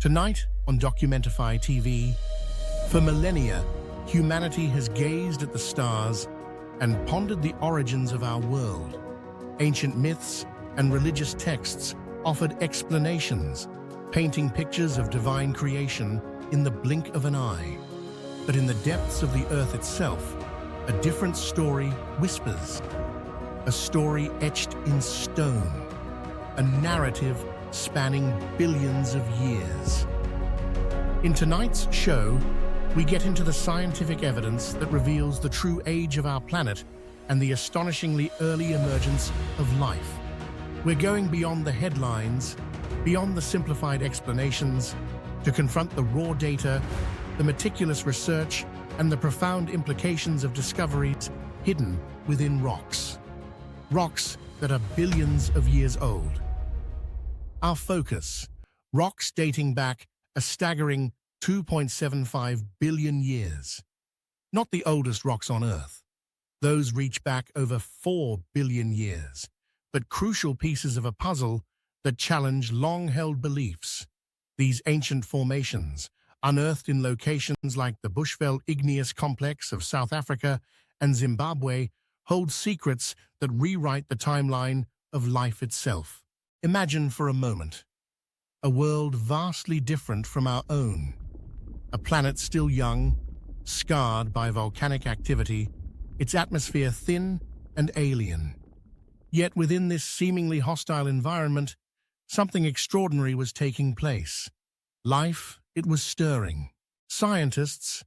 Tonight on Documentify TV, for millennia, humanity has gazed at the stars and pondered the origins of our world. Ancient myths and religious texts offered explanations, painting pictures of divine creation in the blink of an eye. But in the depths of the earth itself, a different story whispers. A story etched in stone, a narrative spanning billions of years. In tonight's show, we get into the scientific evidence that reveals the true age of our planet and the astonishingly early emergence of life. We're going beyond the headlines, beyond the simplified explanations, to confront the raw data, the meticulous research, and the profound implications of discoveries hidden within rocks. Rocks that are billions of years old. Our focus: rocks dating back a staggering 2.75 billion years. Not the oldest rocks on Earth. Those reach back over 4 billion years, but crucial pieces of a puzzle that challenge long-held beliefs. These ancient formations, unearthed in locations like the Bushveld Igneous Complex of South Africa and Zimbabwe, hold secrets that rewrite the timeline of life itself. Imagine for a moment a world vastly different from our own. A planet still young, scarred by volcanic activity, its atmosphere thin and alien. Yet within this seemingly hostile environment, something extraordinary was taking place. Life, it was stirring. Scientists,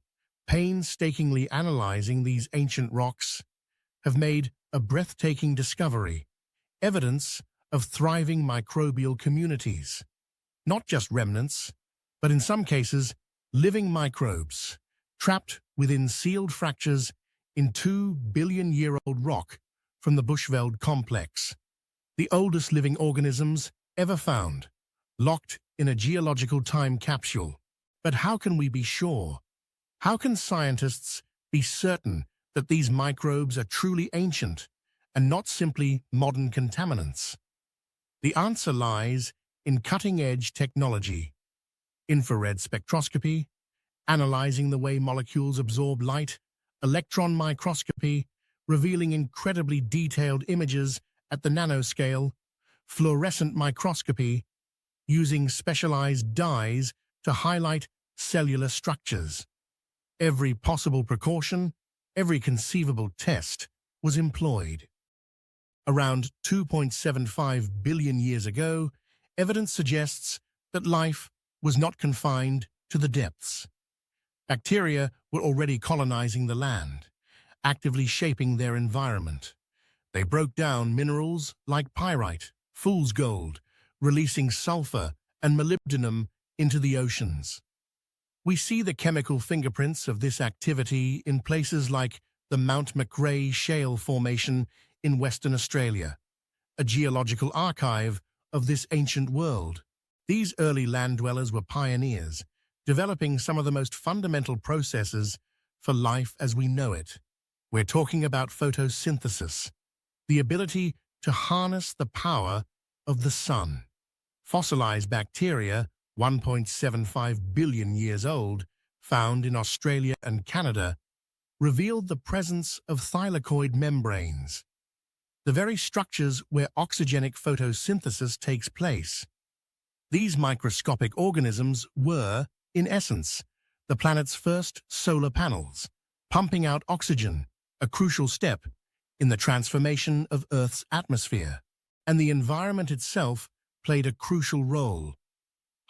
painstakingly analyzing these ancient rocks, have made a breathtaking discovery: evidence of thriving microbial communities. Not just remnants, but in some cases, living microbes, trapped within sealed fractures in 2-billion-year-old rock from the Bushveld complex. The oldest living organisms ever found, locked in a geological time capsule. But how can we be sure? How can scientists be certain that these microbes are truly ancient and not simply modern contaminants? The answer lies in cutting-edge technology. Infrared spectroscopy, analyzing the way molecules absorb light; electron microscopy, revealing incredibly detailed images at the nanoscale; fluorescent microscopy, using specialized dyes to highlight cellular structures. Every possible precaution, every conceivable test was employed. Around 2.75 billion years ago, evidence suggests that life was not confined to the depths. Bacteria were already colonizing the land, actively shaping their environment. They broke down minerals like pyrite, fool's gold, releasing sulfur and molybdenum into the oceans. We see the chemical fingerprints of this activity in places like the Mount Macrae Shale Formation in Western Australia, a geological archive of this ancient world. These early land dwellers were pioneers, developing some of the most fundamental processes for life as we know it. We're talking about photosynthesis, the ability to harness the power of the sun. Fossilized bacteria, 1.75 billion years old, found in Australia and Canada, revealed the presence of thylakoid membranes, the very structures where oxygenic photosynthesis takes place. These microscopic organisms were, in essence, the planet's first solar panels, pumping out oxygen, a crucial step in the transformation of Earth's atmosphere. And the environment itself played a crucial role.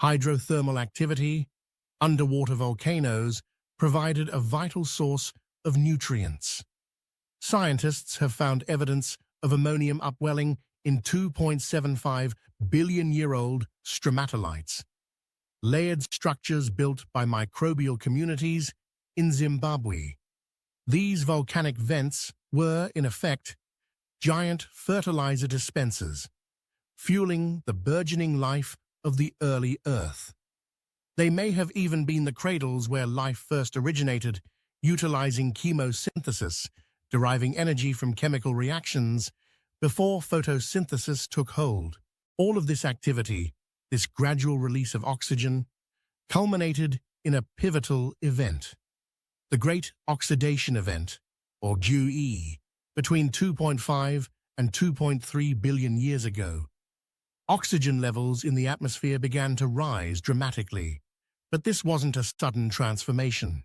Hydrothermal activity, underwater volcanoes, provided a vital source of nutrients. Scientists have found evidence of ammonium upwelling in 2.75 billion-year-old stromatolites, layered structures built by microbial communities in Zimbabwe. These volcanic vents were, in effect, giant fertilizer dispensers, fueling the burgeoning life of the early Earth. They may have even been the cradles where life first originated, utilizing chemosynthesis, deriving energy from chemical reactions before photosynthesis took hold. All of this activity, this gradual release of oxygen, culminated in a pivotal event, the Great Oxidation Event, or GOE, between 2.5 and 2.3 billion years ago. Oxygen levels in the atmosphere began to rise dramatically, but this wasn't a sudden transformation.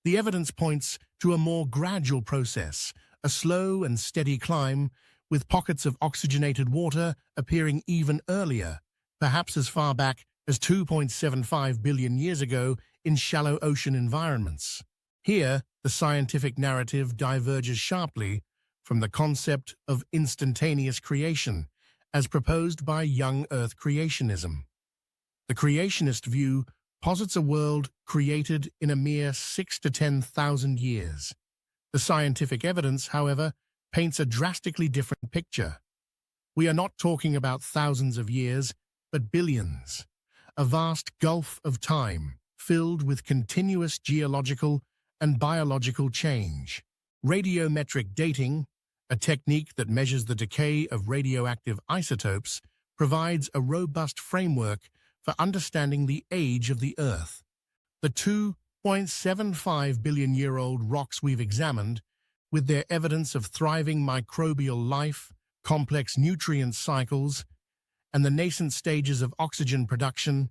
The evidence points to a more gradual process, a slow and steady climb, with pockets of oxygenated water appearing even earlier, perhaps as far back as 2.75 billion years ago in shallow ocean environments. Here, the scientific narrative diverges sharply from the concept of instantaneous creation, as proposed by young Earth creationism. The creationist view posits a world created in a mere 6 to 10,000 years. The scientific evidence, however, paints a drastically different picture. We are not talking about thousands of years, but billions, a vast gulf of time filled with continuous geological and biological change. Radiometric dating, a technique that measures the decay of radioactive isotopes, provides a robust framework for understanding the age of the Earth. The 2.75 billion-year-old rocks we've examined, with their evidence of thriving microbial life, complex nutrient cycles, and the nascent stages of oxygen production,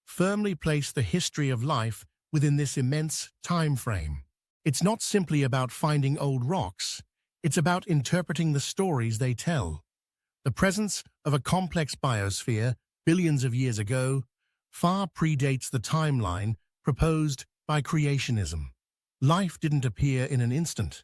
firmly place the history of life within this immense time frame. It's not simply about finding old rocks, it's about interpreting the stories they tell. The presence of a complex biosphere billions of years ago far predates the timeline proposed by creationism. Life didn't appear in an instant.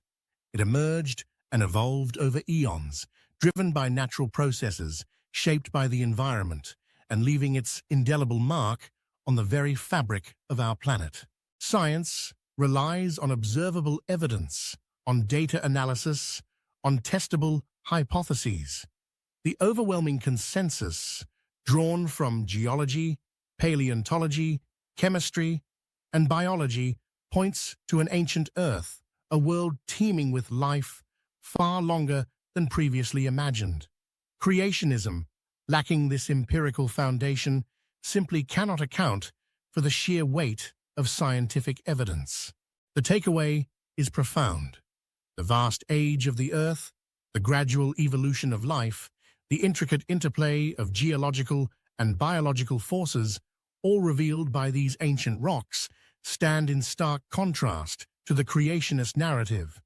It emerged and evolved over eons, driven by natural processes, shaped by the environment, and leaving its indelible mark on the very fabric of our planet. Science relies on observable evidence, on data analysis, on testable hypotheses. The overwhelming consensus, drawn from geology, paleontology, chemistry, and biology, points to an ancient Earth, a world teeming with life far longer than previously imagined. Creationism, lacking this empirical foundation, simply cannot account for the sheer weight of scientific evidence. The takeaway is profound. The vast age of the Earth, the gradual evolution of life, the intricate interplay of geological and biological forces, all revealed by these ancient rocks, stand in stark contrast to the creationist narrative.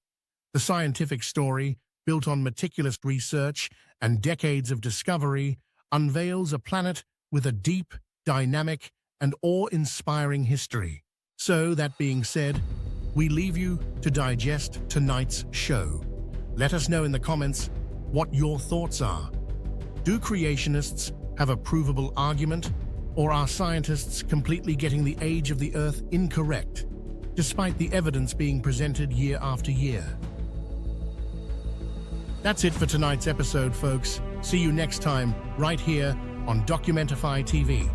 The scientific story, built on meticulous research and decades of discovery, unveils a planet with a deep, dynamic, and awe-inspiring history. So, that being said, we leave you to digest tonight's show. Let us know in the comments what your thoughts are. Do creationists have a provable argument, or are scientists completely getting the age of the Earth incorrect, despite the evidence being presented year after year? That's it for tonight's episode, folks. See you next time, right here on Documentify TV.